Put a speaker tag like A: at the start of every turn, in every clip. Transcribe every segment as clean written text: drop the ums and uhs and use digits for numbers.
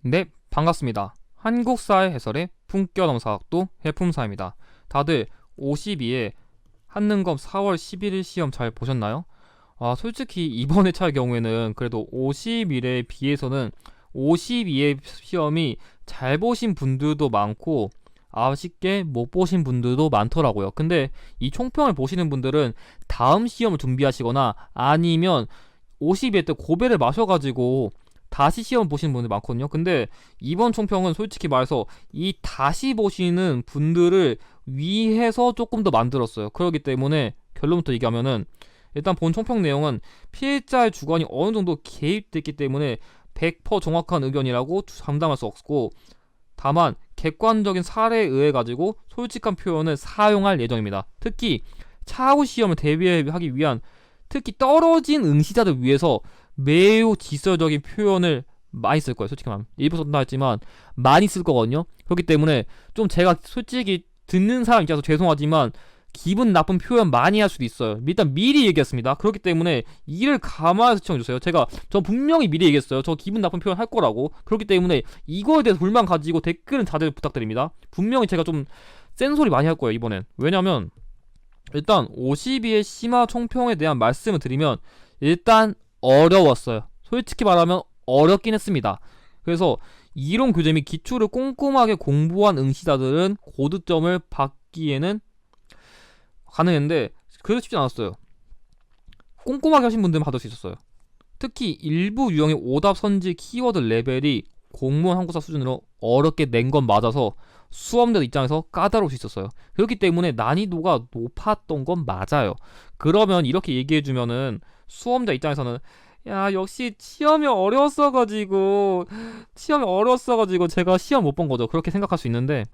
A: 네, 반갑습니다. 한국사회 해설의 품격넘사학도 해품사입니다. 다들 52회 한능검 4월 11일 시험 잘 보셨나요? 솔직히 이번 회차의 경우에는 그래도 51회에 비해서는 52회 시험이 잘 보신 분들도 많고 아쉽게 못 보신 분들도 많더라고요. 근데 이 총평을 보시는 분들은 다음 시험을 준비하시거나 아니면 52회 때 고배를 마셔가지고 다시 시험 보시는 분들 많거든요. 근데 이번 총평은 솔직히 말해서 이 다시 보시는 분들을 위해서 조금 더 만들었어요. 그렇기 때문에 결론부터 얘기하면은 일단 본 총평 내용은 피해자의 주관이 어느 정도 개입됐기 때문에 100% 정확한 의견이라고 장담할 수 없고, 다만 객관적인 사례에 의해 가지고 솔직한 표현을 사용할 예정입니다. 특히 차후 시험을 대비하기 위한, 특히 떨어진 응시자들 위해서 매우 직설적인 표현을 많이 쓸 거예요. 솔직히 말하면 일부 썼다 했지만 많이 쓸 거거든요. 그렇기 때문에 좀 제가 솔직히 듣는 사람 입장에서 죄송하지만 기분 나쁜 표현 많이 할 수도 있어요. 일단 미리 얘기했습니다. 그렇기 때문에 이를 감안해서 시청해주세요. 저 분명히 미리 얘기했어요. 저 기분 나쁜 표현 할 거라고. 그렇기 때문에 이거에 대해서 불만 가지고 댓글은 자제 부탁드립니다. 분명히 제가 좀 센 소리 많이 할 거예요, 이번엔. 왜냐면 일단 52의 심화 총평에 대한 말씀을 드리면 일단 어려웠어요. 솔직히 말하면 어렵긴 했습니다. 그래서 이론 교재 및 기초를 꼼꼼하게 공부한 응시자들은 고득점을 받기에는 가능했는데 그래도 쉽지 않았어요. 꼼꼼하게 하신 분들은 받을 수 있었어요. 특히 일부 유형의 오답 선지 키워드 레벨이 공무원 한국사 수준으로 어렵게 낸 건 맞아서 수험자 입장에서 까다로울 수 있었어요. 그렇기 때문에 난이도가 높았던 건 맞아요. 그러면 이렇게 얘기해주면은 수험자 입장에서는 야, 역시 시험이 어려웠어가지고 제가 시험 못 본 거죠. 그렇게 생각할 수 있는데,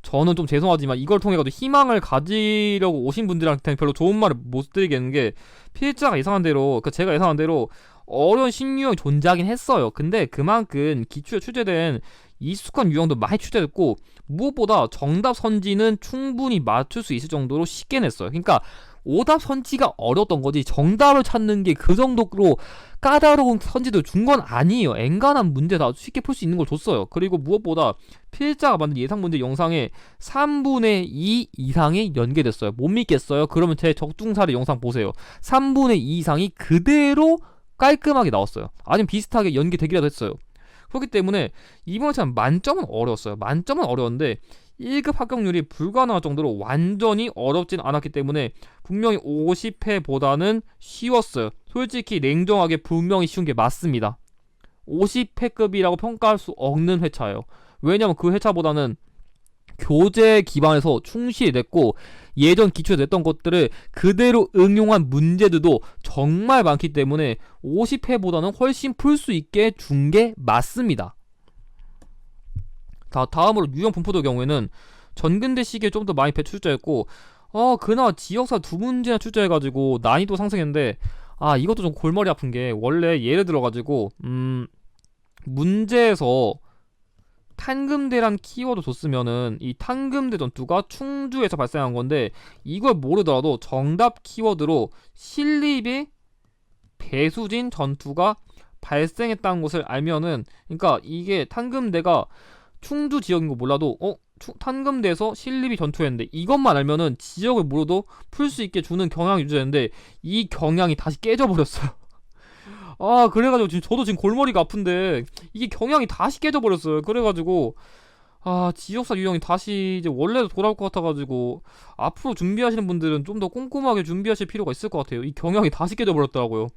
A: 저는 좀 죄송하지만 이걸 통해 가지고 희망을 가지려고 오신 분들한테는 별로 좋은 말을 못 드리겠는 게, 피해자가 예상한 대로, 제가 예상한 대로 어려운 신유형이 존재하긴 했어요. 근데 그만큼 기초에 출제된 익숙한 유형도 많이 출제됐고, 무엇보다 정답 선지는 충분히 맞출 수 있을 정도로 쉽게 냈어요. 그러니까 오답 선지가 어려웠던 거지 정답을 찾는 게 그 정도로 까다로운 선지도 준 건 아니에요. 엔간한 문제 다 쉽게 풀 수 있는 걸 줬어요. 그리고 무엇보다 피해자가 만든 예상 문제 영상에 3분의 2 이상이 연계됐어요. 못 믿겠어요? 그러면 제 적중사례 영상 보세요. 3분의 2 이상이 그대로 깔끔하게 나왔어요. 아니면 비슷하게 연계되기라도 했어요. 그렇기 때문에 이번 참 만점은 어려웠어요. 만점은 어려웠는데 1급 합격률이 불가능할 정도로 완전히 어렵진 않았기 때문에 분명히 50회보다는 쉬웠어요. 솔직히 냉정하게 분명히 쉬운 게 맞습니다. 50회급이라고 평가할 수 없는 회차예요. 왜냐면 그 회차보다는 교재 기반에서 충실히 냈고, 예전 기초에 냈던 것들을 그대로 응용한 문제들도 정말 많기 때문에 50회보다는 훨씬 풀 수 있게 준 게 맞습니다. 다음으로 유형 분포도 경우에는 전근대 시기에 좀 더 많이 출제했고, 그나마 지역사 2문제나 출제해가지고 난이도 상승했는데, 이것도 좀 골머리 아픈 게, 원래 예를 들어가지고 문제에서 탄금대란 키워드 줬으면은 이 탄금대 전투가 충주에서 발생한 건데, 이걸 모르더라도 정답 키워드로 신립의 배수진 전투가 발생했다는 것을 알면은, 그러니까 이게 탄금대가 충주 지역인 거 몰라도 탄금대에서 신립이 전투했는데, 이것만 알면은 지역을 모르도 풀 수 있게 주는 경향이 유지되는데, 이 경향이 다시 깨져버렸어요. 그래가지고 저도 지금 골머리가 아픈데 이게 경향이 다시 깨져버렸어요. 그래가지고 지역사 유형이 다시 이제 원래도 돌아올 것 같아가지고 앞으로 준비하시는 분들은 좀 더 꼼꼼하게 준비하실 필요가 있을 것 같아요. 이 경향이 다시 깨져버렸더라고요.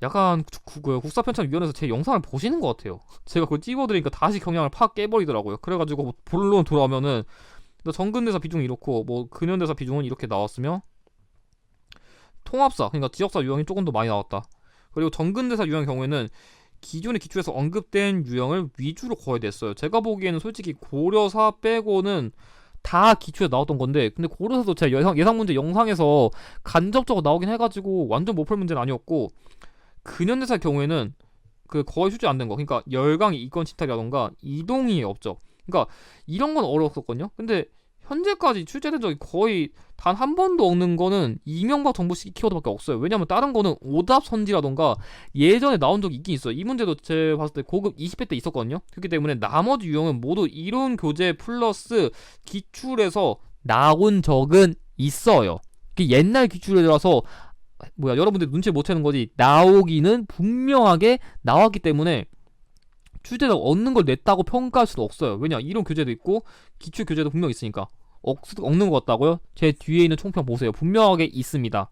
A: 약간 국사편찬위원회에서 제 영상을 보시는 것 같아요. 제가 그걸 찍어드리니까 다시 경향을 팍 깨버리더라고요. 그래가지고 본론 돌아오면은 정근대사 비중이 이렇고 근현대사 비중은 이렇게 나왔으며, 통합사, 그러니까 지역사 유형이 조금 더 많이 나왔다. 그리고 정근대사 유형의 경우에는 기존의 기초에서 언급된 유형을 위주로 거의 냈어요. 제가 보기에는 솔직히 고려사 빼고는 다 기초에 나왔던 건데, 근데 고려사도 제가 예상 문제 영상에서 간접적으로 나오긴 해가지고 완전 못 풀 문제는 아니었고, 근현대사 경우에는 거의 출제 안 된 거, 그러니까 열강의 이권 침탈이라던가 이동희의 업적, 그러니까 이런 건 어려웠었거든요. 근데 현재까지 출제된 적이 거의 단 한 번도 없는 거는 이명박 정부 시기 키워드밖에 없어요. 왜냐면 다른 거는 오답 선지라던가 예전에 나온 적이 있긴 있어요. 이 문제도 제가 봤을 때 고급 20회 때 있었거든요. 그렇기 때문에 나머지 유형은 모두 이론 교재 플러스 기출에서 나온 적은 있어요. 옛날 기출이라서 여러분들 눈치 못 채는 거지, 나오기는 분명하게 나왔기 때문에 출제자 얻는 걸 냈다고 평가할 수는 없어요. 왜냐, 이론 교재도 있고 기출 교재도 분명 있으니까. 없는 것 같다고요? 제 뒤에 있는 총평 보세요. 분명하게 있습니다.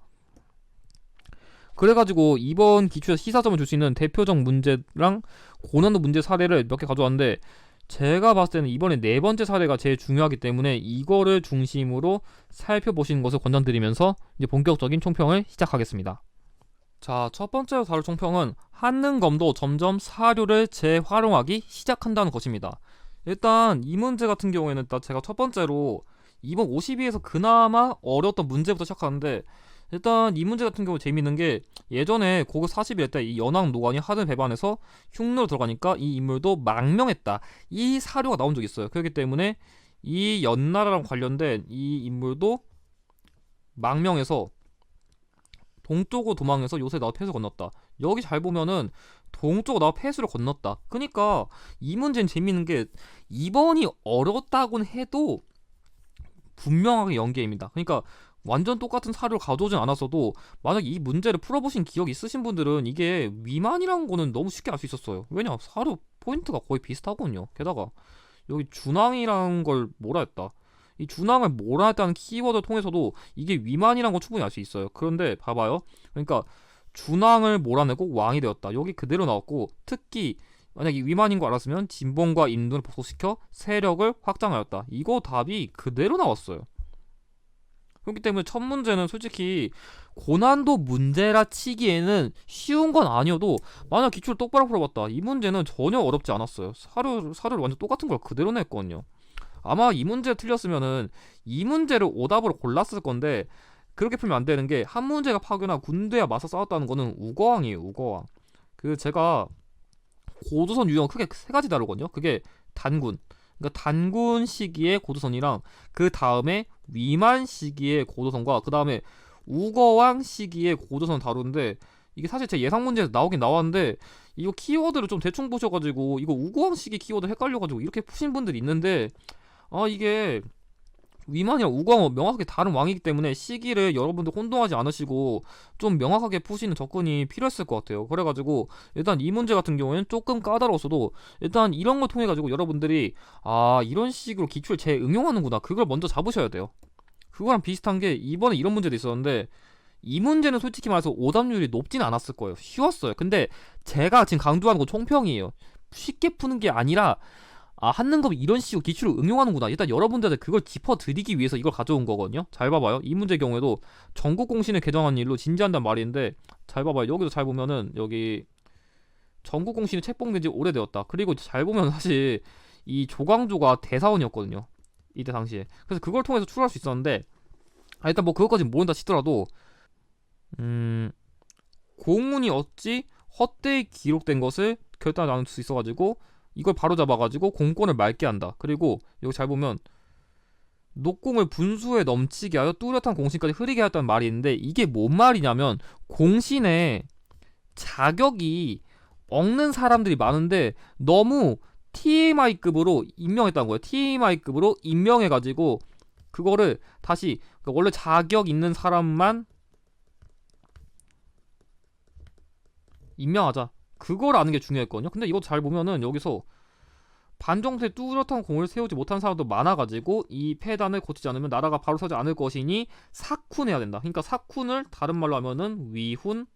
A: 그래가지고 이번 기출에서 시사점을 줄 수 있는 대표적 문제랑 고난도 문제 사례를 몇 개 가져왔는데, 제가 봤을 때는 이번에 네 번째 사례가 제일 중요하기 때문에 이거를 중심으로 살펴보시는 것을 권장드리면서 이제 본격적인 총평을 시작하겠습니다. 자, 첫 번째로 다룰 총평은 한능검도 점점 사료를 재활용하기 시작한다는 것입니다. 일단 이 문제 같은 경우에는 일단 제가 첫 번째로 이번 52에서 그나마 어려웠던 문제부터 시작하는데, 일단 이 문제 같은 경우 재밌는 게 예전에 고급 41회 때 이 연왕 노관이 하늘 배반해서 흉노로 들어가니까 이 인물도 망명했다, 이 사료가 나온 적이 있어요. 그렇기 때문에 이 연나라랑 관련된 이 인물도 망명해서 동쪽으로 도망해서 요새 나와 폐수를 건넜다. 여기 잘 보면은 동쪽으로 나와 폐수를 건넜다. 그러니까 이 문제는 재밌는 게 이번이 어렵다곤 해도 분명하게 연계입니다. 그러니까 완전 똑같은 사료를 가져오진 않았어도 만약 이 문제를 풀어보신 기억이 있으신 분들은 이게 위만이라는 거는 너무 쉽게 알 수 있었어요. 왜냐, 사료 포인트가 거의 비슷하거든요. 게다가 여기 준항이라는 걸 뭐라 했다, 이 준항을 뭐라 했다는 키워드를 통해서도 이게 위만이라는 걸 충분히 알 수 있어요. 그런데 봐봐요. 그러니까 준항을 몰아내고 왕이 되었다, 여기 그대로 나왔고, 특히 만약 이 위만인 거 알았으면 진봉과 인도를 복속시켜 세력을 확장하였다, 이거 답이 그대로 나왔어요. 그렇기 때문에 첫 문제는 솔직히 고난도 문제라 치기에는 쉬운 건 아니어도 만약 기출을 똑바로 풀어봤다, 이 문제는 전혀 어렵지 않았어요. 사료를 완전 똑같은 걸 그대로 냈거든요. 아마 이 문제 틀렸으면은 이 문제를 오답으로 골랐을 건데, 그렇게 풀면 안 되는 게, 한 문제가 파괴나 군대와 맞서 싸웠다는 거는 우거왕이에요. 우거왕. 제가 고조선 유형 크게 세 가지 다루거든요. 그게 단군, 그러니까 단군 시기의 고조선이랑 그 다음에 위만 시기의 고조선과 그 다음에 우거왕 시기의 고조선 다루는데, 이게 사실 제 예상 문제에서 나오긴 나왔는데 이거 키워드를 좀 대충 보셔가지고 이거 우거왕 시기 키워드 헷갈려가지고 이렇게 푸신 분들이 있는데, 이게 위만이랑 우광은 명확하게 다른 왕이기 때문에 시기를 여러분들 혼동하지 않으시고 좀 명확하게 푸시는 접근이 필요했을 것 같아요. 그래가지고 일단 이 문제 같은 경우에는 조금 까다로웠어도 일단 이런 걸 통해 가지고 여러분들이 이런 식으로 기출을 재응용하는구나, 그걸 먼저 잡으셔야 돼요. 그거랑 비슷한 게 이번에 이런 문제도 있었는데, 이 문제는 솔직히 말해서 오답률이 높진 않았을 거예요. 쉬웠어요. 근데 제가 지금 강조하는 건 총평이에요. 쉽게 푸는 게 아니라 한능검이 이런 식으로 기출을 응용하는구나, 일단 여러분들한테 그걸 짚어드리기 위해서 이걸 가져온 거거든요. 잘 봐봐요. 이 문제 경우에도 전국공신을 개정한 일로 진지한단 말인데, 잘 봐봐요. 여기도 잘 보면은 여기 전국공신이 책봉된 지 오래되었다. 그리고 잘 보면 사실 이 조광조가 대사원이었거든요, 이때 당시에. 그래서 그걸 통해서 추론할 수 있었는데, 일단 뭐 그것까지 모른다 치더라도 공문이 어찌 헛되이 기록된 것을 결단을 나눌 수 있어가지고 이걸 바로 잡아가지고 공권을 맑게 한다. 그리고 여기 잘 보면 녹공을 분수에 넘치게 하여 뚜렷한 공신까지 흐리게 하였다는 말이 있는데, 이게 뭔 말이냐면 공신에 자격이 없는 사람들이 많은데 너무 TMI급으로 임명했다는 거예요. TMI급으로 임명해가지고 그거를 다시 원래 자격 있는 사람만 임명하자, 그걸 아는 게 중요했거든요. 근데 이거 잘 보면은 여기서 반정부에 뚜렷한 공을 세우지 못한 사람도 많아가지고 이 폐단을 고치지 않으면 나라가 바로 서지 않을 것이니 삭훈해야 된다. 그러니까 삭훈을 다른 말로 하면은 위훈,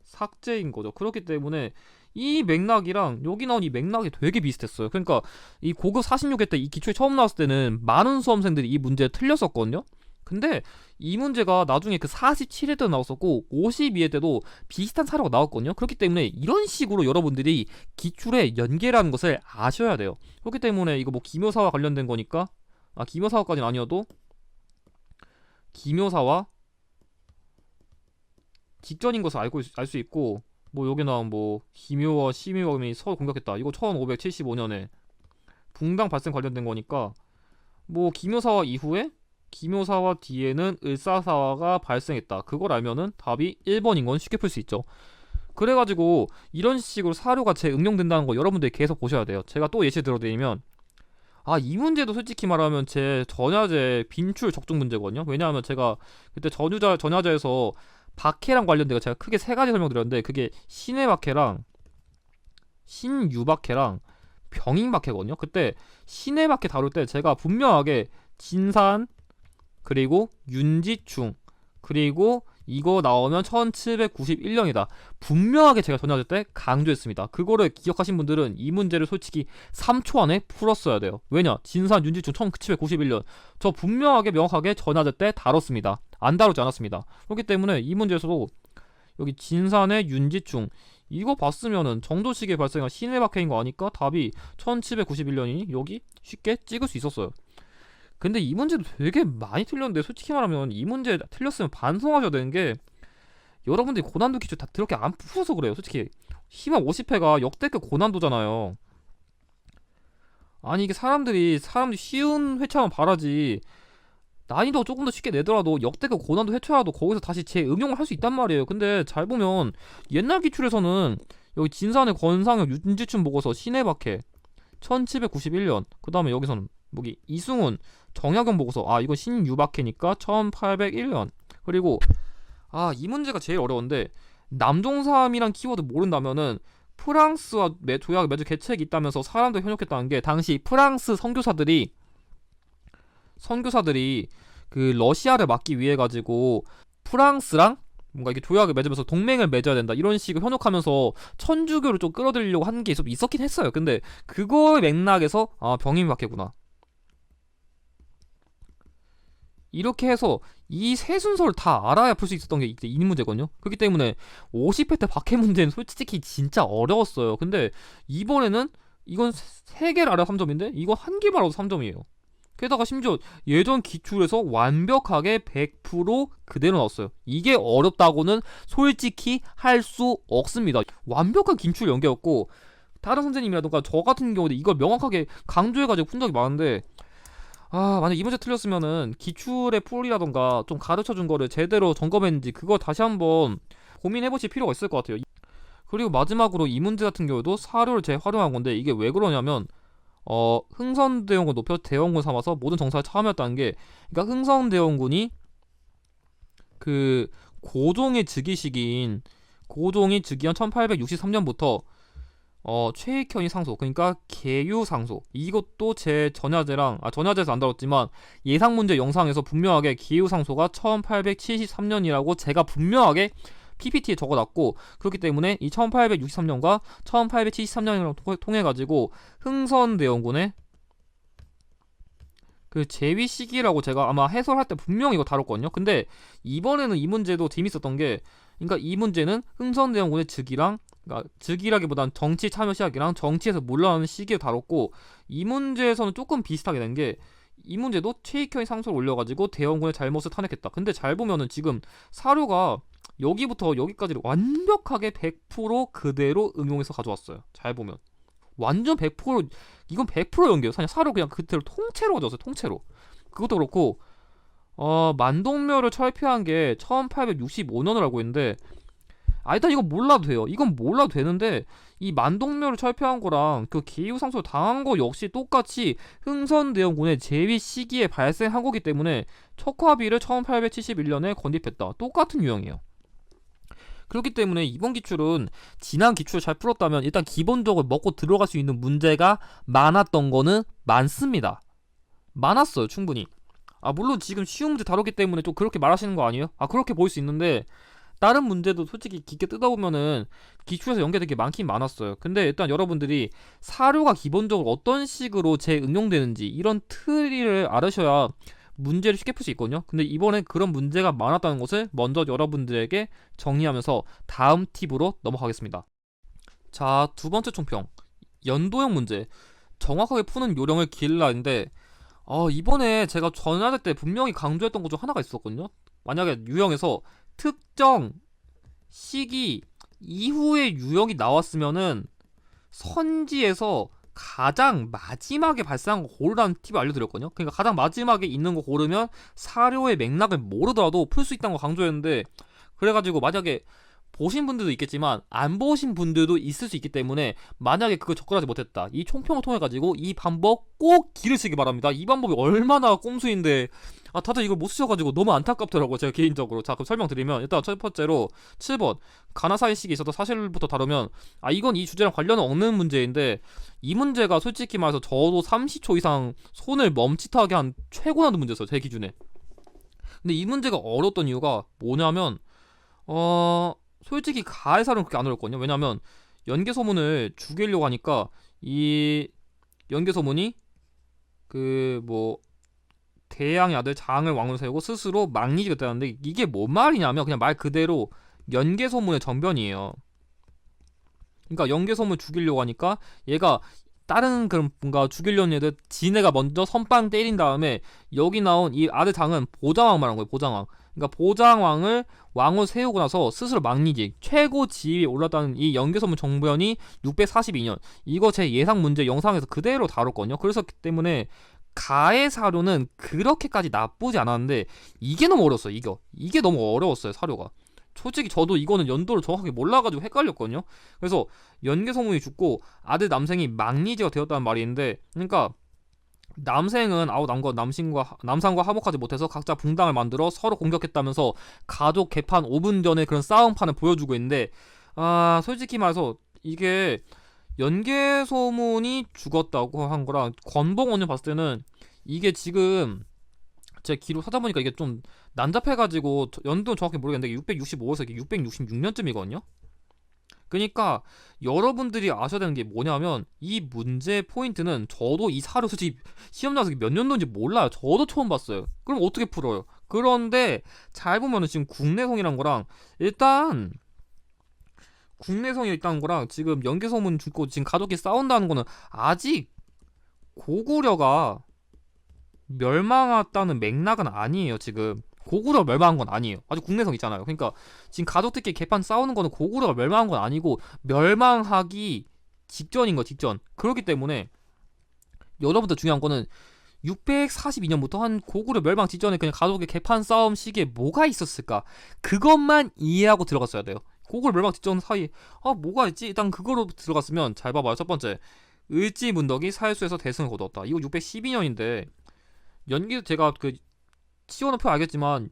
A: 삭제인 거죠. 그렇기 때문에 이 맥락이랑 여기 나온 이 맥락이 되게 비슷했어요. 그러니까 이 고급 46회 때 이 기출이 처음 나왔을 때는 많은 수험생들이 이 문제를 틀렸었거든요. 근데 이 문제가 나중에 그 47회 때도 나왔었고 52회 때도 비슷한 사례가 나왔거든요. 그렇기 때문에 이런 식으로 여러분들이 기출의 연계라는 것을 아셔야 돼요. 그렇기 때문에 이거 뭐 기묘사와 관련된 거니까, 기묘사와까지는 아니어도 기묘사와 직전인 것을 알 수 있고, 뭐 여기 나온 뭐 기묘와 시묘금이 서울 공격했다, 이거 1575년에 붕당 발생 관련된 거니까 뭐 기묘사화 이후에 기묘사화 뒤에는 을사사화가 발생했다. 그걸 알면은 답이 1번인 건 쉽게 풀 수 있죠. 그래가지고 이런 식으로 사료가 재응용된다는 거 여러분들이 계속 보셔야 돼요. 제가 또 예시 들어드리면 이 문제도 솔직히 말하면 제 전야제 빈출 적중 문제거든요. 왜냐하면 제가 그때 전야제에서 박해랑 관련된 거 제가 크게 세 가지 설명드렸는데 그게 신의 박해랑 신유박해랑 병인박해거든요. 그때 신의 박해 다룰 때 제가 분명하게 진산 그리고 윤지충 그리고 이거 나오면 1791년이다. 분명하게 제가 전화할 때 강조했습니다. 그거를 기억하신 분들은 이 문제를 솔직히 3초 안에 풀었어야 돼요. 왜냐? 진산 윤지충 1791년 저 분명하게 명확하게 전화할 때 다뤘습니다. 안 다루지 않았습니다. 그렇기 때문에 이 문제에서도 여기 진산의 윤지충 이거 봤으면은 정조시기에 발생한 신의 박해인 거 아니까 답이 1791년이니 여기 쉽게 찍을 수 있었어요. 근데 이 문제도 되게 많이 틀렸는데 솔직히 말하면 이 문제 틀렸으면 반성하셔야 되는 게 여러분들이 고난도 기출 다 그렇게 안 풀어서 그래요. 솔직히 희망 50회가 역대급 고난도잖아요. 아니 이게 사람들이 쉬운 회차만 바라지 난이도 조금 더 쉽게 내더라도 역대급 고난도 회차라도 거기서 다시 재응용을 할 수 있단 말이에요. 근데 잘 보면 옛날 기출에서는 여기 진산의 권상혁 윤지춘 보고서 신의 박해 1791년 그 다음에 여기서는 뭐기 이승훈 정약용 보고서 이건 신유박해니까 1801년 그리고 이 문제가 제일 어려운데 남종삼이란 키워드 모른다면은 프랑스와 조약을 맺은 계책이 있다면서 사람들 현혹했다는 게 당시 프랑스 선교사들이 그 러시아를 막기 위해 가지고 프랑스랑 뭔가 이게 조약을 맺으면서 동맹을 맺어야 된다 이런 식으로 현혹하면서 천주교를 좀 끌어들이려고 하는 게 있었긴 했어요. 근데 그거의 맥락에서 병임박해구나 이렇게 해서 이 세 순서를 다 알아야 풀 수 있었던 게 이 문제거든요. 그렇기 때문에 50회 때 박해 문제는 솔직히 진짜 어려웠어요. 근데 이번에는 이건 3개를 알아 3점인데 이거 한 개만 알아도 3점이에요. 게다가 심지어 예전 기출에서 완벽하게 100% 그대로 나왔어요. 이게 어렵다고는 솔직히 할 수 없습니다. 완벽한 기출 연계였고 다른 선생님이라던가 저 같은 경우도 이걸 명확하게 강조해가지고 푼 적이 많은데 만약 이 문제 틀렸으면은 기출의 풀이라던가 좀 가르쳐준 거를 제대로 점검했는지 그거 다시 한번 고민해보실 필요가 있을 것 같아요. 그리고 마지막으로 이 문제 같은 경우도 사료를 재활용한 건데 이게 왜 그러냐면 흥선대원군 높여 대원군 삼아서 모든 정사에 참여했다는 게 그러니까 흥선대원군이 그 고종이 즉위한 1863년부터 최익현이 상소 그러니까 계유 상소 이것도 제 전야제에서 안 다뤘지만 예상 문제 영상에서 분명하게 계유 상소가 1873년이라고 제가 분명하게 PPT에 적어놨고 그렇기 때문에 이 1863년과 1873년이랑 통해가지고 흥선대원군의 그 재위 시기라고 제가 아마 해설할 때 분명히 이거 다뤘거든요. 근데 이번에는 이 문제도 재밌었던 게 그러니까 이 문제는 흥선대원군의 즉위랑 그러니까 즉위라기보단 정치 참여 시작이랑 정치에서 물러나는 시기를 다뤘고 이 문제에서는 조금 비슷하게 된 게 이 문제도 최익현이 상소를 올려가지고 대원군의 잘못을 탄핵했다. 근데 잘 보면은 지금 사료가 여기부터 여기까지를 완벽하게 100% 그대로 응용해서 가져왔어요. 잘 보면 완전 100% 이건 100% 연계예요. 사료 그냥 그대로 통째로 가져왔어요. 통째로. 그것도 그렇고 만동묘를 철폐한 게 1865년을 알고 있는데 일단 이건 몰라도 돼요. 이건 몰라도 되는데 이 만동묘를 철폐한 거랑 그 계유상소를 당한 거 역시 똑같이 흥선대원군의 재위 시기에 발생한 거기 때문에 척화비를 1871년에 건립했다. 똑같은 유형이에요. 그렇기 때문에 이번 기출은 지난 기출을 잘 풀었다면 일단 기본적으로 먹고 들어갈 수 있는 문제가 많았던 거는 많습니다. 많았어요. 충분히. 물론 지금 쉬운 문제 다뤘기 때문에 좀 그렇게 말하시는 거 아니에요? 그렇게 보일 수 있는데 다른 문제도 솔직히 깊게 뜯어보면은 기출에서 연계된 게 많긴 많았어요. 근데 일단 여러분들이 사료가 기본적으로 어떤 식으로 재응용되는지 이런 틀을 알으셔야 문제를 쉽게 풀 수 있거든요. 근데 이번엔 그런 문제가 많았다는 것을 먼저 여러분들에게 정리하면서 다음 팁으로 넘어가겠습니다. 자, 두 번째 총평. 연도형 문제. 정확하게 푸는 요령을 기르라인데 이번에 제가 전화할 때 분명히 강조했던 것 중 하나가 있었거든요. 만약에 유형에서 특정 시기 이후의 유형이 나왔으면은 선지에서 가장 마지막에 발생한 거 고르라는 팁을 알려드렸거든요. 그러니까 가장 마지막에 있는 거 고르면 사료의 맥락을 모르더라도 풀 수 있다는 거 강조했는데, 그래가지고 만약에 보신 분들도 있겠지만 안 보신 분들도 있을 수 있기 때문에 만약에 그걸 접근하지 못했다, 이 총평을 통해 가지고 이 방법 꼭 기르시기 바랍니다. 이 방법이 얼마나 꼼수인데 다들 이걸 못 쓰셔가지고 너무 안타깝더라고요, 제가 개인적으로. 자, 그럼 설명드리면, 일단 첫 번째로 7번 가나사이식이 있어도 사실부터 다루면, 이건 이 주제랑 관련은 없는 문제인데, 이 문제가 솔직히 말해서 저도 30초 이상 손을 멈칫하게 한 최고 난도 문제였어요, 제 기준에. 근데 이 문제가 어려웠던 이유가 뭐냐면, 솔직히 가해사는 그렇게 안 어렵거든요. 왜냐면 연개소문을 죽이려고 하니까 이 연개소문이 대양의 아들 장을 왕으로 세우고 스스로 망리지가 됐다는데, 이게 뭔 말이냐면 그냥 말 그대로 연개소문의 정변이에요. 그러니까 연개소문을 죽이려고 하니까 얘가 다른 그런 뭔가 죽이려는 애들 지네가 먼저 선빵 때린 다음에 여기 나온 이 아들 장은 보장왕 말한 거예요. 보장왕. 그러니까 보장왕을 왕으로 세우고 나서 스스로 망리직 최고 지위에 올랐다는 이 연개소문 정변이 642년, 이거 제 예상 문제 영상에서 그대로 다뤘거든요. 그래서 때문에 가해 사료는 그렇게까지 나쁘지 않았는데 이게 너무 어려웠어요. 이게 너무 어려웠어요, 사료가. 솔직히 저도 이거는 연도를 정확하게 몰라가지고 헷갈렸거든요. 그래서 연개소문이 죽고 아들 남생이 망리지가 되었다는 말이 있는데, 그러니까 남생은 남상과 화목하지 못해서 각자 붕당을 만들어 서로 공격했다면서 가족 개판 5분 전에 그런 싸움판을 보여주고 있는데, 솔직히 말해서 이게 연개소문이 죽었다고 한 거랑 권봉원을 봤을 때는 이게 지금 제 기록 찾아보니까 이게 좀 난잡해가지고 연도는 정확히 모르겠는데 665에서 666년쯤이거든요. 그러니까 여러분들이 아셔야 되는 게 뭐냐면, 이 문제 포인트는, 저도 이 사료 솔직히 시험 나서 몇 년도인지 몰라요. 저도 처음 봤어요. 그럼 어떻게 풀어요? 그런데 잘 보면은 지금 국내성이란 거랑 일단 국내성이 있다는 거랑 지금 연개소문 죽고 지금 가족이 싸운다는 거는 아직 고구려가 멸망했다는 맥락은 아니에요. 지금 고구려가 멸망한 건 아니에요. 아직 국내성 있잖아요. 그러니까 지금 가족들끼리 개판 싸우는 거는 고구려가 멸망한 건 아니고 멸망하기 직전인 거, 직전. 그렇기 때문에 여러분들 중요한 거는 642년부터 한 고구려 멸망 직전에 그냥 가족의 개판 싸움 시기에 뭐가 있었을까, 그것만 이해하고 들어갔어야 돼요. 고구려 멸망 직전 사이 뭐가 있지? 일단 그거로 들어갔으면, 잘 봐봐요. 첫 번째, 을지문덕이 사회수에서 대승을 거두었다. 이거 612년인데 제가 치워놓은 표 알겠지만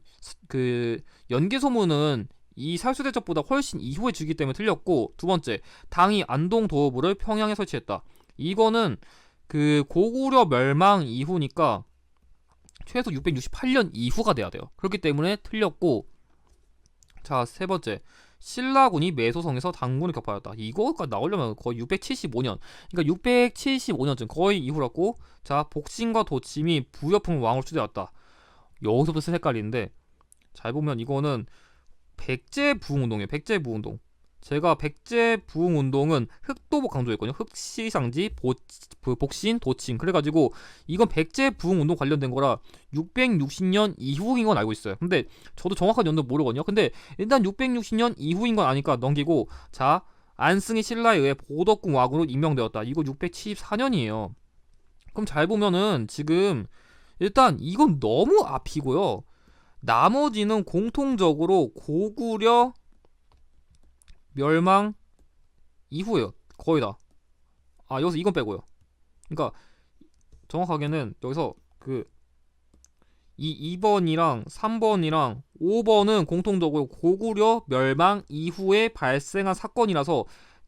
A: 연개소문은 이 살수대첩보다 훨씬 이후에 주기 때문에 틀렸고, 두 번째, 당이 안동도읍부를 평양에 설치했다. 이거는 고구려 멸망 이후니까 최소 668년 이후가 돼야 돼요. 그렇기 때문에 틀렸고, 자, 세 번째, 신라군이 매소성에서 당군을 격파하였다. 이거가 나오려면 거의 675년, 그러니까 675년쯤 거의 이후라고. 자, 복신과 도침이 부여풍 왕으로 추대했다. 여기서부터 헷갈리는데, 잘 보면 이거는 백제부흥운동이에요. 백제부흥운동. 제가 백제부흥운동은 흑도복 강조했거든요. 흑시상지, 복신, 도침. 그래가지고 이건 백제부흥운동 관련된 거라 660년 이후인 건 알고 있어요. 근데 저도 정확한 연도 모르거든요. 근데 일단 660년 이후인 건 아니까 넘기고, 자, 안승희 신라에 의해 보덕궁 왕으로 임명되었다. 이거 674년이에요. 그럼 잘 보면은 지금 일단 이건 너무 앞이고요. 나머지는 공통적으로 고구려 멸망 이후예요. 거의 다. 여기서 이건 빼고요. 그러니까 정확하게는 여기서 2번이랑 3번이랑 5번은 공통적으로 고구려 멸망 이후에 발생한 사건이라서,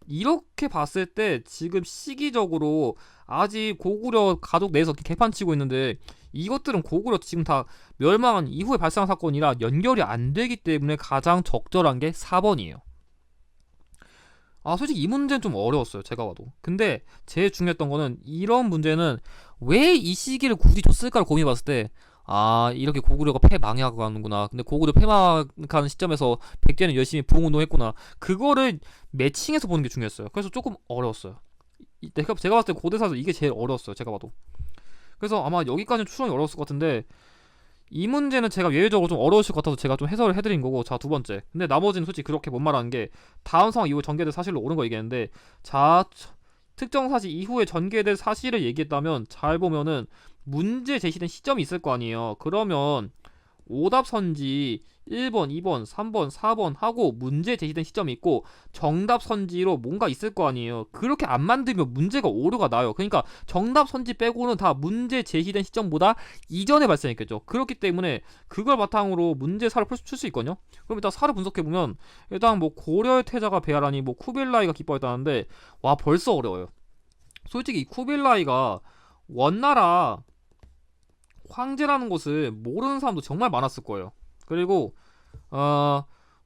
A: 이렇게 봤을 때 지금 시기적으로 아직 고구려 가족 내에서 개판치고 있는데, 이것들은 고구려 지금 다 멸망한 이후에 발생한 사건이라 연결이 안 되기 때문에 가장 적절한 게 4번이에요. 솔직히 이 문제는 좀 어려웠어요, 제가 봐도. 근데 제일 중요했던 거는, 이런 문제는 왜 이 시기를 굳이 줬을까를 고민해봤을 때, 이렇게 고구려가 패망하고 가는구나. 근데 고구려 패망하는 시점에서 백제는 열심히 부흥운동했구나. 그거를 매칭해서 보는 게 중요했어요. 그래서 조금 어려웠어요. 제가 봤을 때 고대사에서 이게 제일 어려웠어요, 제가 봐도. 그래서 아마 여기까지는 추정이 어려웠을 것 같은데, 이 문제는 제가 예외적으로 좀 어려우실 것 같아서 제가 좀 해설을 해드린 거고. 자, 두 번째, 근데 나머지는 솔직히 그렇게 못 말하는 게, 다음 상황 이후 전개될 사실로 옳은 거 얘기했는데, 자, 특정 사실 이후에 전개될 사실을 얘기했다면 잘 보면은 문제 제시된 시점이 있을 거 아니에요. 그러면 오답선지 1번, 2번, 3번, 4번 하고 문제 제시된 시점이 있고 정답 선지로 뭔가 있을 거 아니에요. 그렇게 안 만들면 문제가 오류가 나요. 그러니까 정답 선지 빼고는 다 문제 제시된 시점보다 이전에 발생했겠죠. 그렇기 때문에 그걸 바탕으로 문제 사를 풀 수 있거든요. 그럼 일단 사를 분석해보면 일단 뭐 고려의 태자가 배하라니 뭐 쿠빌라이가 기뻐했다는데 와 벌써 어려워요. 솔직히 이 쿠빌라이가 원나라 황제라는 것을 모르는 사람도 정말 많았을 거예요. 그리고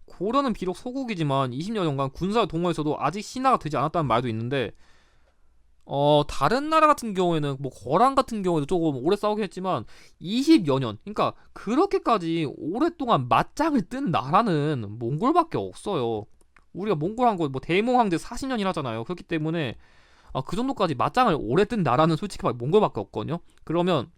A: 고려는 비록 소국이지만 20여 년간 군사 동호에서도 아직 신화가 되지 않았다는 말도 있는데 다른 나라 같은 경우에는 뭐 거란 같은 경우에도 조금 오래 싸우긴 했지만 20여 년 그러니까 그렇게까지 오랫동안 맞짱을 뜬 나라는 몽골밖에 없어요. 우리가 몽골 한 거 뭐 대몽 황제 40년이라잖아요. 그렇기 때문에 그 정도까지 맞짱을 오래 뜬 나라는 솔직히 말 몽골밖에 없거든요. 그러면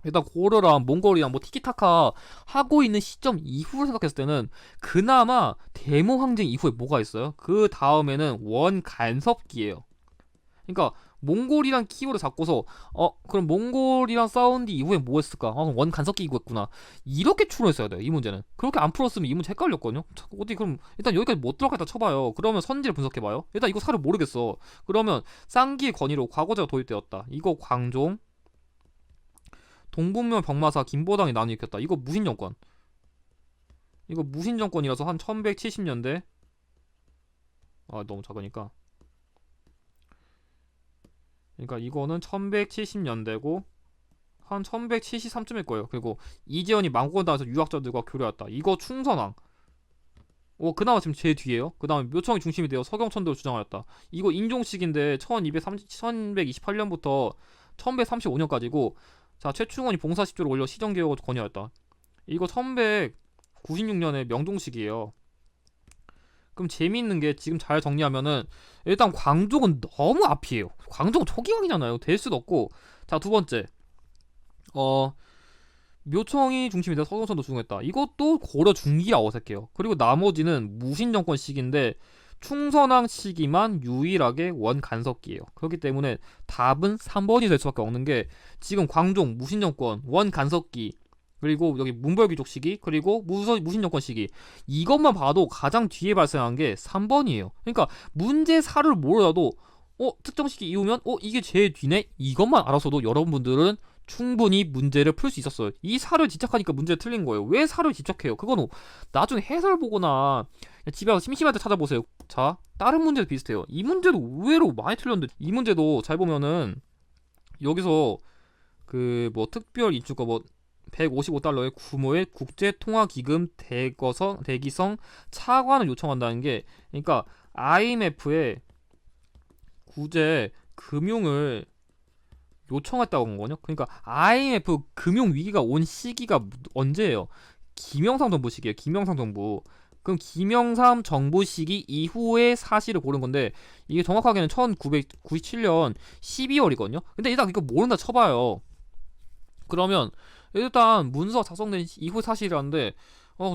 A: 일단 고려랑 몽골이랑 뭐 티키타카 하고 있는 시점 이후를 생각했을 때는 그나마 대몽 황제 이후에 뭐가 있어요? 그 다음에는 원간섭기예요. 그러니까 몽골이란 키워드 잡고서 그럼 몽골이랑 싸운 뒤 이후에 뭐 했을까? 원간섭기 이후였구나. 이렇게 추론했어야 돼요. 이 문제는. 그렇게 안 풀었으면 이 문제 헷갈렸거든요. 어디 그럼 일단 여기까지 못 들어가겠다 쳐봐요. 그러면 선지를 분석해봐요. 일단 이거 사를 모르겠어. 그러면 쌍기의 권위로 과거제가 도입되었다. 이거 광종 동북면 병마사 김보당이 나뉘 일으켰다. 이거 무신정권. 이거 무신정권이라서 한 1170년대. 너무 작으니까. 그러니까 이거는 1170년대고 한 1173쯤일 거예요. 그리고 이재현이 망고단에서 유학자들과 교류했다. 이거 충선왕. 그나마 지금 제 뒤에요. 그 다음에 묘청이 중심이 되어 서경천도를 주장하였다. 이거 인종식인데 1128년부터 1135년까지고 자, 최충원이 봉사 10조를 올려 시정개혁을 권유하였다. 이거 1196년에 명종식이에요. 그럼 재미있는 게 지금 잘 정리하면은 일단 광종은 너무 앞이에요. 광종은 초기왕이잖아요. 될 수도 없고. 자, 두 번째. 묘청이 중심이 돼서 서경천도 주장했다. 이것도 고려 중기라 어색해요. 그리고 나머지는 무신정권 시기인데 충선왕 시기만 유일하게 원간섭기예요. 그렇기 때문에 답은 3번이 될 수밖에 없는 게 지금 광종, 무신정권, 원간섭기 그리고 여기 문벌귀족 시기 그리고 무신정권 시기 이것만 봐도 가장 뒤에 발생한 게 3번이에요. 그러니까 문제 사를 모르더라도 특정 시기 이후면 이게 제일 뒤네? 이것만 알아서도 여러분들은 충분히 문제를 풀 수 있었어요. 이 사를 집착하니까 문제를 틀린 거예요. 왜 사를 집착해요? 그거는 나중에 해설 보거나 집에 가서 심심할 때 찾아보세요. 자, 다른 문제도 비슷해요. 이 문제도 의외로 많이 틀렸는데 이 문제도 잘 보면은 여기서 그 뭐 특별 입주가 뭐 155달러의 규모의 국제통화기금 대기성 차관을 요청한다는 게 그러니까 IMF에 구제 금융을 요청했다고 한 거거든요. 그러니까 IMF 금융 위기가 온 시기가 언제예요? 김영삼 정부 시기예요. 김영삼 정부. 그럼 김영삼 정부 시기 이후의 사실을 고른 건데 이게 정확하게는 1997년 12월이거든요. 근데 일단 이거 모른다 쳐봐요. 그러면 일단 문서가 작성된 이후 사실이라는데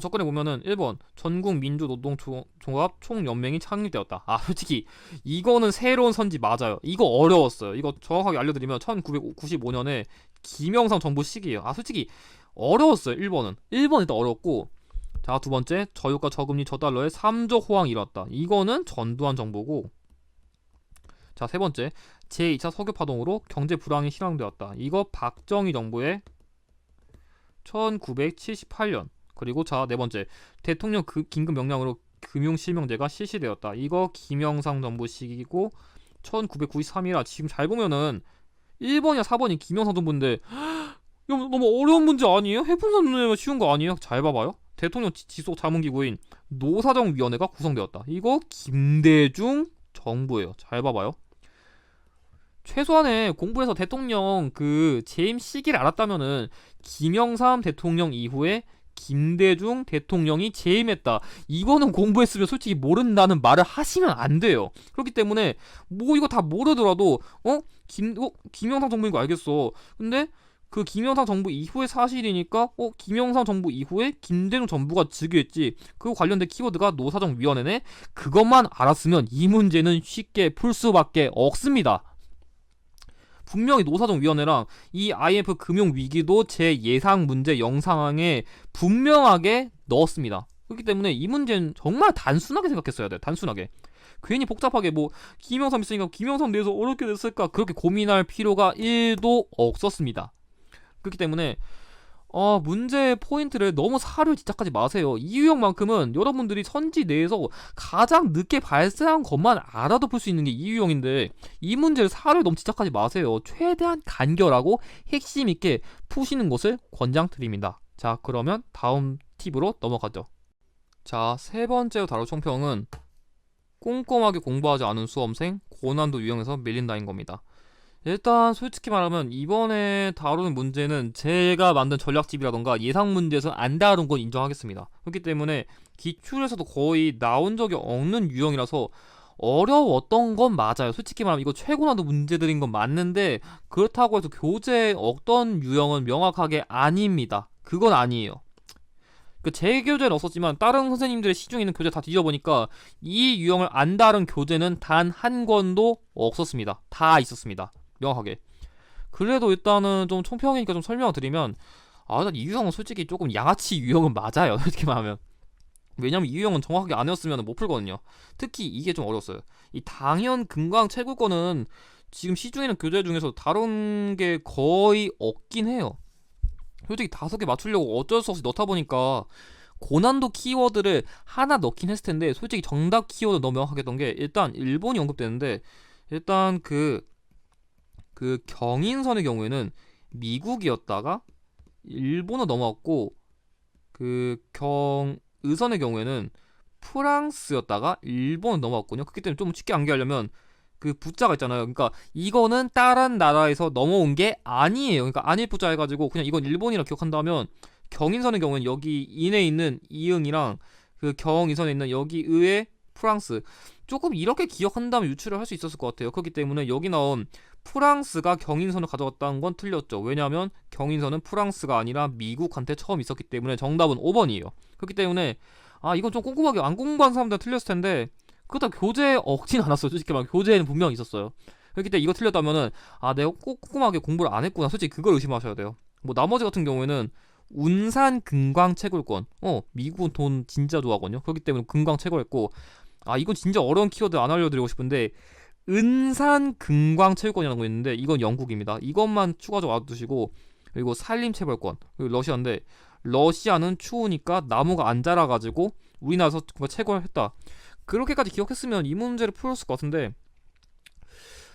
A: 접근해 보면은 1번 전국민주노동종합 총연맹이 창립되었다. 솔직히 이거는 새로운 선지 맞아요. 이거 어려웠어요. 이거 정확하게 알려드리면 1995년에 김영삼 정부 시기예요. 솔직히 어려웠어요. 1번은 일단 어려웠고 자, 두 번째 저유가 저금리 저달러의 3조 호황이 일어났다. 이거는 전두환 정부고 자, 세 번째 제2차 석유 파동으로 경제 불황이 실황되었다. 이거 박정희 정부의 1978년. 그리고 자, 네 번째 대통령 긴급 명령으로 금융실명제가 실시되었다. 이거 김영삼 정부 시기고 1993이라 지금 잘 보면은 1번이야 4번이 김영삼 정부인데 너무 어려운 문제 아니에요? 해풍선 쉬운 거 아니에요? 잘 봐봐요. 대통령 지속 자문기구인 노사정위원회가 구성되었다. 이거 김대중 정부예요. 잘 봐봐요. 최소한의 공부해서 대통령 그 재임 시기를 알았다면은 김영삼 대통령 이후에 김대중 대통령이 재임했다. 이거는 공부했으면 솔직히 모른다는 말을 하시면 안 돼요. 그렇기 때문에 뭐 이거 다 모르더라도 김영삼 정부인 거 알겠어. 근데 그 김영삼 정부 이후의 사실이니까 김영삼 정부 이후에 김대중 정부가 즉위했지. 그 관련된 키워드가 노사정위원회네. 그것만 알았으면 이 문제는 쉽게 풀 수밖에 없습니다. 분명히 노사정위원회랑 이 IMF 금융위기도 제 예상 문제 영상에 분명하게 넣었습니다. 그렇기 때문에 이 문제는 정말 단순하게 생각했어야 돼. 단순하게. 괜히 복잡하게 뭐 김영삼 있으니까 김영삼 내에서 어렵게 됐을까 그렇게 고민할 필요가 1도 없었습니다. 그렇기 때문에 문제의 포인트를 너무 사료에 집착하지 마세요. 이 유형만큼은 여러분들이 선지 내에서 가장 늦게 발생한 것만 알아도 풀 수 있는 게 이 유형인데 이 문제를 사료에 너무 집착하지 마세요. 최대한 간결하고 핵심 있게 푸시는 것을 권장드립니다. 자, 그러면 다음 팁으로 넘어가죠. 자, 세 번째로 다룰 총평은 꼼꼼하게 공부하지 않은 수험생 고난도 유형에서 밀린다인 겁니다. 일단 솔직히 말하면 이번에 다루는 문제는 제가 만든 전략집이라던가 예상 문제에서 안 다룬 건 인정하겠습니다. 그렇기 때문에 기출에서도 거의 나온 적이 없는 유형이라서 어려웠던 건 맞아요. 솔직히 말하면 이거 최고난도 문제들인 건 맞는데 그렇다고 해서 교재에 없던 유형은 명확하게 아닙니다. 그건 아니에요. 제 교재는 없었지만 다른 선생님들의 시중에 있는 교재 다 뒤져보니까 이 유형을 안 다룬 교재는 단 한 권도 없었습니다. 다 있었습니다. 명확하게. 그래도 일단은 좀 총평이니까 좀 설명을 드리면 일단 이 유형은 솔직히 조금 양아치 유형은 맞아요. 솔직히 말하면. 왜냐면 이 유형은 정확하게 안 외웠으면 못 풀거든요. 특히 이게 좀 어려웠어요. 이 당연 근광 채굴권은 지금 시중에 있는 교재 중에서 다룬 게 거의 없긴 해요. 솔직히 5개 맞추려고 어쩔 수 없이 넣다 보니까 고난도 키워드를 하나 넣긴 했을 텐데 솔직히 정답 키워드 너무 명확하게 했던 게 일단 일본이 언급되는데 일단 그 경인선의 경우에는 미국이었다가 일본으로 넘어갔고 그 경의선의 경우에는 프랑스였다가 일본으로 넘어갔거든요. 그렇기 때문에 좀 쉽게 암기하려면 그 부자가 있잖아요. 그러니까 이거는 다른 나라에서 넘어온 게 아니에요. 그러니까 안일 부자 해가지고 그냥 이건 일본이라 기억한다면 경인선의 경우는 여기 인에 있는 이응이랑 그 경인선에 있는 여기 의의 프랑스 조금 이렇게 기억한다면 유추를 할 수 있었을 것 같아요. 그렇기 때문에 여기 나온 프랑스가 경인선을 가져갔다는 건 틀렸죠. 왜냐하면 경인선은 프랑스가 아니라 미국한테 처음 있었기 때문에 정답은 5번이에요. 그렇기 때문에 이건 좀 꼼꼼하게 안 공부한 사람들은 틀렸을 텐데 그렇다고 교재에 없진 않았어요. 솔직히 말하면 교재에는 분명히 있었어요. 그렇기 때문에 이거 틀렸다면은 내가 꼼꼼하게 공부를 안 했구나. 솔직히 그걸 의심하셔야 돼요. 뭐 나머지 같은 경우에는 운산 금광 채굴권 미국은 돈 진짜 좋아하거든요. 그렇기 때문에 금광 채굴했고 이건 진짜 어려운 키워드 안 알려드리고 싶은데 은산 금광 채굴권이라는 거 있는데 이건 영국입니다. 이것만 추가적으로 알아두시고 그리고 산림 채굴권 그리고 러시아인데 러시아는 추우니까 나무가 안 자라가지고 우리나라에서 채굴했다. 그렇게까지 기억했으면 이 문제를 풀었을 것 같은데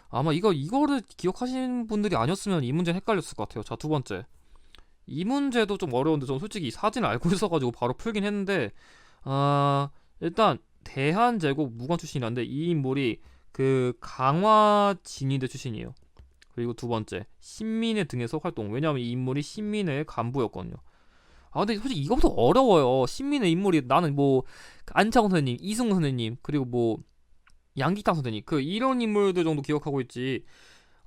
A: 아마 이거를 기억하시는 분들이 아니었으면 이 문제는 헷갈렸을 것 같아요. 자, 두 번째. 이 문제도 좀 어려운데 저는 솔직히 사진을 알고 있어가지고 바로 풀긴 했는데 일단 대한제국 무관 출신이란데 이 인물이 그 강화진위대 출신이에요. 그리고 두 번째 신민회 등에서 활동. 왜냐하면 이 인물이 신민회의 간부였거든요. 근데 솔직히 이거부터 어려워요. 신민의 인물이 나는 뭐 안창호 선생님, 이승우 선생님, 그리고 뭐 양기탁 선생님 이런 인물들 정도 기억하고 있지.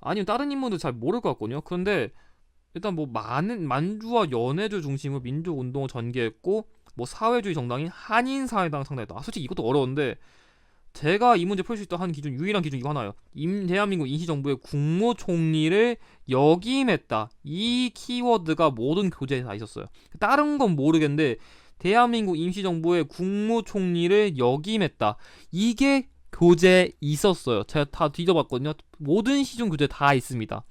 A: 아니면 다른 인물도 잘 모를 것 같거든요. 그런데 일단 뭐 많은 만주와 연해주 중심으로 민족 운동을 전개했고 뭐 사회주의 정당인 한인사회당을 창단했다. 솔직히 이것도 어려운데 제가 이 문제 풀 수 있다 하는 기준 유일한 기준 이거 하나예요. 대한민국 임시정부의 국무총리를 역임했다. 이 키워드가 모든 교재에 다 있었어요. 다른 건 모르겠는데 대한민국 임시정부의 국무총리를 역임했다. 이게 교재에 있었어요. 제가 다 뒤져봤거든요. 모든 시중 교재에 다 있습니다.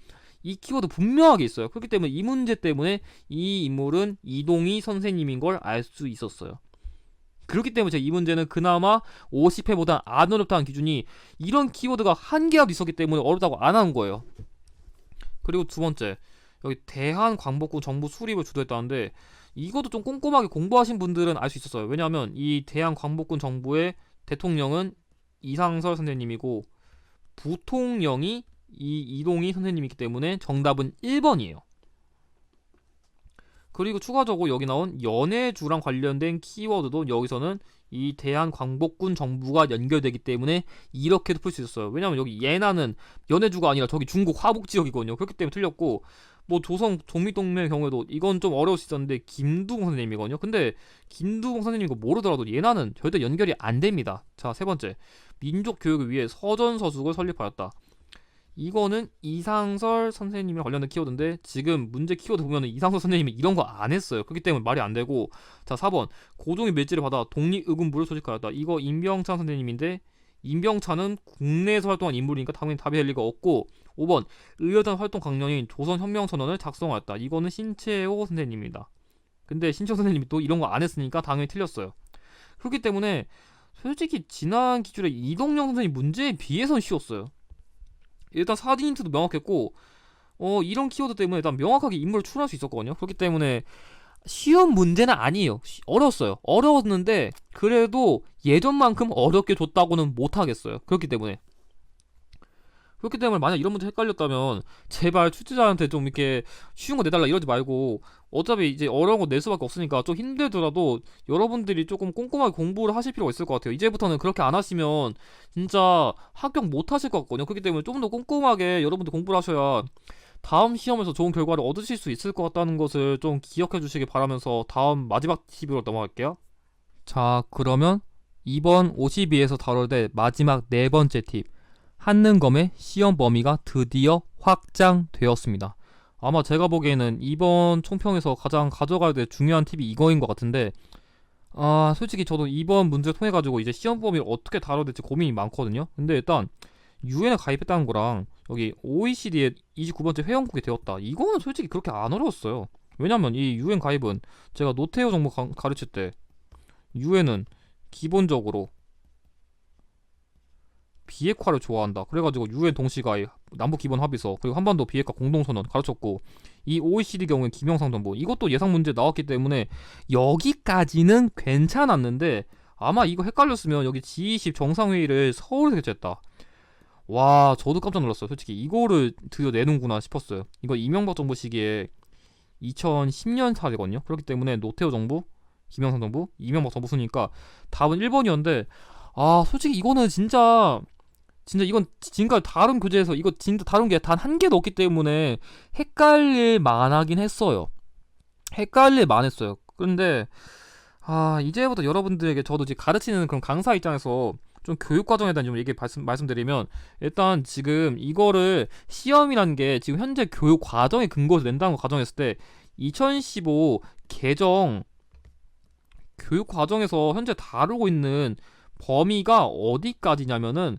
A: 이 키워드 분명하게 있어요. 그렇기 때문에 이 문제 때문에 이 인물은 이동희 선생님인 걸 알 수 있었어요. 그렇기 때문에 제가 이 문제는 그나마 50회보다 안 어렵다는 기준이 이런 키워드가 한 개라도 있었기 때문에 어렵다고 안 하는 거예요. 그리고 두 번째, 여기 대한광복군 정부 수립을 주도했다는데 이것도 좀 꼼꼼하게 공부하신 분들은 알 수 있었어요. 왜냐하면 이 대한광복군 정부의 대통령은 이상설 선생님이고 부통령이 이 이동희 선생님이기 때문에 정답은 1번이에요. 그리고 추가적으로 여기 나온 연해주랑 관련된 키워드도 여기서는 이 대한광복군 정부가 연결되기 때문에 이렇게도 풀 수 있었어요. 왜냐면 여기 예나는 연해주가 아니라 저기 중국 화북 지역이거든요. 그렇기 때문에 틀렸고 뭐 조선 종미동맹의 경우에도 이건 좀 어려울 수 있었는데 김두공 선생님이거든요. 근데 김두공 선생님 이거 모르더라도 얘나는 절대 연결이 안 됩니다. 자, 세 번째. 민족 교육을 위해 서전서숙을 설립하였다. 이거는 이상설 선생님이랑 관련된 키워드인데 지금 문제 키워드 보면은 이상설 선생님이 이런 거 안 했어요. 그렇기 때문에 말이 안 되고. 자, 4번. 고종의 밀지를 받아 독립의군부를 소집하였다. 이거 임병찬 선생님인데 임병찬은 국내에서 활동한 인물이니까 당연히 답이 될 리가 없고. 5번. 의여단 활동 강령인 조선혁명선언을 작성하였다. 이거는 신채호 선생님입니다. 근데 신채호 선생님이 또 이런 거 안 했으니까 당연히 틀렸어요. 그렇기 때문에 솔직히 지난 기준에 이동영 선생님 문제에 비해서는 쉬웠어요. 일단 사진 힌트도 명확했고 이런 키워드 때문에 일단 명확하게 인물을 추론할 수 있었거든요. 그렇기 때문에 쉬운 문제는 아니에요. 어려웠어요. 어려웠는데 그래도 예전만큼 어렵게 줬다고는 못하겠어요. 그렇기 때문에 만약 이런 문제 헷갈렸다면 제발 출제자한테 좀 이렇게 쉬운 거 내달라 이러지 말고, 어차피 이제 어려운 거 낼 수밖에 없으니까 좀 힘들더라도 여러분들이 조금 꼼꼼하게 공부를 하실 필요가 있을 것 같아요. 이제부터는 그렇게 안 하시면 진짜 합격 못 하실 것 같거든요. 그렇기 때문에 좀 더 꼼꼼하게 여러분들 공부를 하셔야 다음 시험에서 좋은 결과를 얻으실 수 있을 것 같다는 것을 좀 기억해 주시길 바라면서 다음 마지막 팁으로 넘어갈게요. 자, 그러면 이번 52에서 다룰 때 마지막 네 번째 팁. 한능검의 시험 범위가 드디어 확장되었습니다. 아마 제가 보기에는 이번 총평에서 가장 가져가야 될 중요한 팁이 이거인 것 같은데, 솔직히 저도 이번 문제를 통해 가지고 이제 시험 범위를 어떻게 다뤄야 될지 고민이 많거든요. 근데 일단 유엔에 가입했다는 거랑 여기 OECD의 29번째 회원국이 되었다, 이거는 솔직히 그렇게 안 어려웠어요. 왜냐면 이 유엔 가입은 제가 노태우 정부 가르칠 때 유엔은 기본적으로 비핵화를 좋아한다, 그래가지고 유엔 동시가입, 남북 기본 합의서, 그리고 한반도 비핵화 공동선언 가르쳤고, 이 OECD 경우에 김영삼 정부 이것도 예상 문제 나왔기 때문에 여기까지는 괜찮았는데, 아마 이거 헷갈렸으면 여기 G20 정상회의를 서울에서 개최했다. 와, 저도 깜짝 놀랐어요. 솔직히 이거를 드디어 내는구나 싶었어요. 이거 이명박 정부 시기에 2010년 사례거든요. 그렇기 때문에 노태우 정부, 김영삼 정부, 이명박 정부 순이니까 답은 1번이었는데, 솔직히 이거는 진짜 이건 지금까지 다른 교재에서 이거 진짜 다른 게 단 한 개도 없기 때문에 헷갈릴 만하긴 했어요. 헷갈릴 만했어요. 그런데 이제부터 여러분들에게 저도 지금 가르치는 그런 강사 입장에서 좀 교육 과정에 대한 좀 얘기 말씀드리면, 일단 지금 이거를 시험이라는 게 지금 현재 교육 과정의 근거에서 낸다는 거 가정했을 때 2015 개정 교육 과정에서 현재 다루고 있는 범위가 어디까지냐면은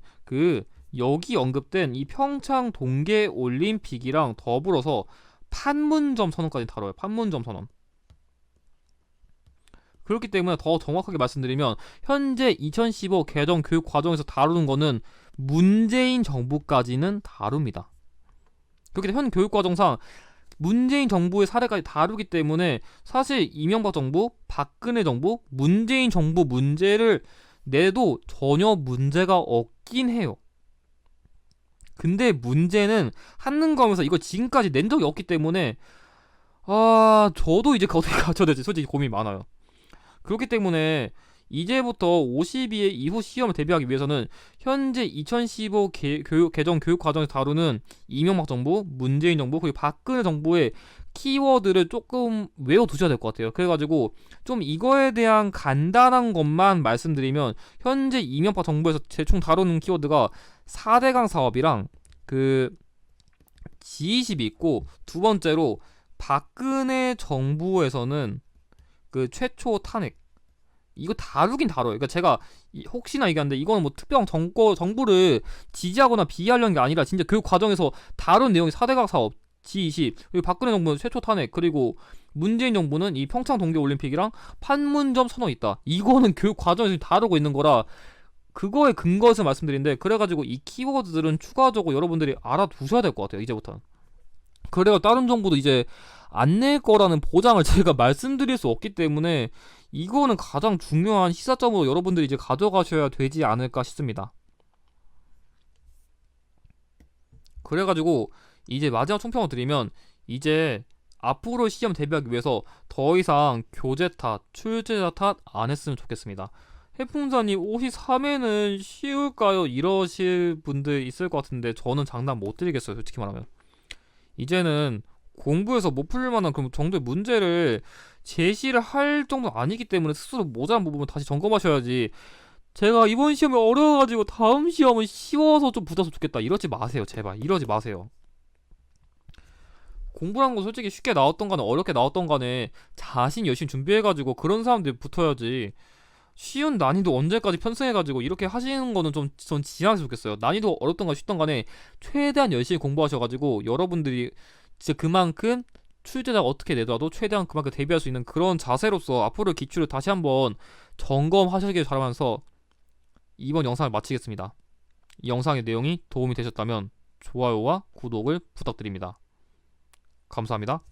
A: 여기 언급된 이 평창 동계 올림픽이랑 더불어서 판문점 선언까지 다뤄요. 판문점 선언. 그렇기 때문에 더 정확하게 말씀드리면 현재 2015 개정 교육 과정에서 다루는 거는 문재인 정부까지는 다룹니다. 그렇기 때문에 현 교육 과정상 문재인 정부의 사례까지 다루기 때문에 사실 이명박 정부, 박근혜 정부, 문재인 정부 문제를 내도 전혀 문제가 없긴 해요. 근데 문제는 한능검에서 이거 지금까지 낸 적이 없기 때문에 저도 이제 어떻게 가르쳐야 될지 솔직히 고민이 많아요. 그렇기 때문에 이제부터 52의 이후 시험을 대비하기 위해서는 현재 2015 개정 교육 과정에서 다루는 이명박 정부, 문재인 정부, 그리고 박근혜 정부의 키워드를 조금 외워두셔야 될 것 같아요. 그래가지고 좀 이거에 대한 간단한 것만 말씀드리면, 현재 이명박 정부에서 대충 다루는 키워드가 4대강 사업이랑 G20이 있고, 두 번째로 박근혜 정부에서는 최초 탄핵, 이거 다루긴 다뤄요. 그러니까 제가 혹시나 얘기하는데 이거는 뭐 특별한 정부를 지지하거나 비하하려는 게 아니라 진짜 교육 과정에서 다룬 내용이 4대강 사업, G20, 그리고 박근혜 정부는 최초 탄핵, 그리고 문재인 정부는 이 평창 동계올림픽이랑 판문점 선언이 있다. 이거는 교육 과정에서 다루고 있는 거라 그거에 근거해서 말씀드리는데, 그래가지고 이 키워드들은 추가적으로 여러분들이 알아두셔야 될 것 같아요. 이제부터는. 그래가 다른 정부도 이제 안 낼 거라는 보장을 제가 말씀드릴 수 없기 때문에 이거는 가장 중요한 시사점으로 여러분들이 이제 가져가셔야 되지 않을까 싶습니다. 그래가지고 이제 마지막 총평을 드리면, 이제 앞으로 시험 대비하기 위해서 더 이상 교재 탓, 출제자 탓 안 했으면 좋겠습니다. 해풍사님 53회는 쉬울까요? 이러실 분들 있을 것 같은데 저는 장담 못 드리겠어요. 솔직히 말하면 이제는 공부해서 못 풀릴 만한 그런 정도의 문제를 제시를 할 정도는 아니기 때문에 스스로 모자란 부분은 다시 점검하셔야지. 제가 이번 시험이 어려워가지고 다음 시험은 쉬워서 좀 붙었으면 좋겠다 이러지 마세요. 제발 이러지 마세요. 공부란 건 솔직히 쉽게 나왔던 간에 어렵게 나왔던 간에 자신 열심히 준비해가지고 그런 사람들 붙어야지. 쉬운 난이도 언제까지 편승해가지고 이렇게 하시는 거는 좀 전 지양했으면 좋겠어요. 난이도 어렵던 간 쉽던 간에 최대한 열심히 공부하셔가지고 여러분들이 진짜 그만큼 출제자가 어떻게 내더라도 최대한 그만큼 대비할 수 있는 그런 자세로서 앞으로 기출을 다시 한번 점검하시길 바라면서 이번 영상을 마치겠습니다. 이 영상의 내용이 도움이 되셨다면 좋아요와 구독을 부탁드립니다. 감사합니다.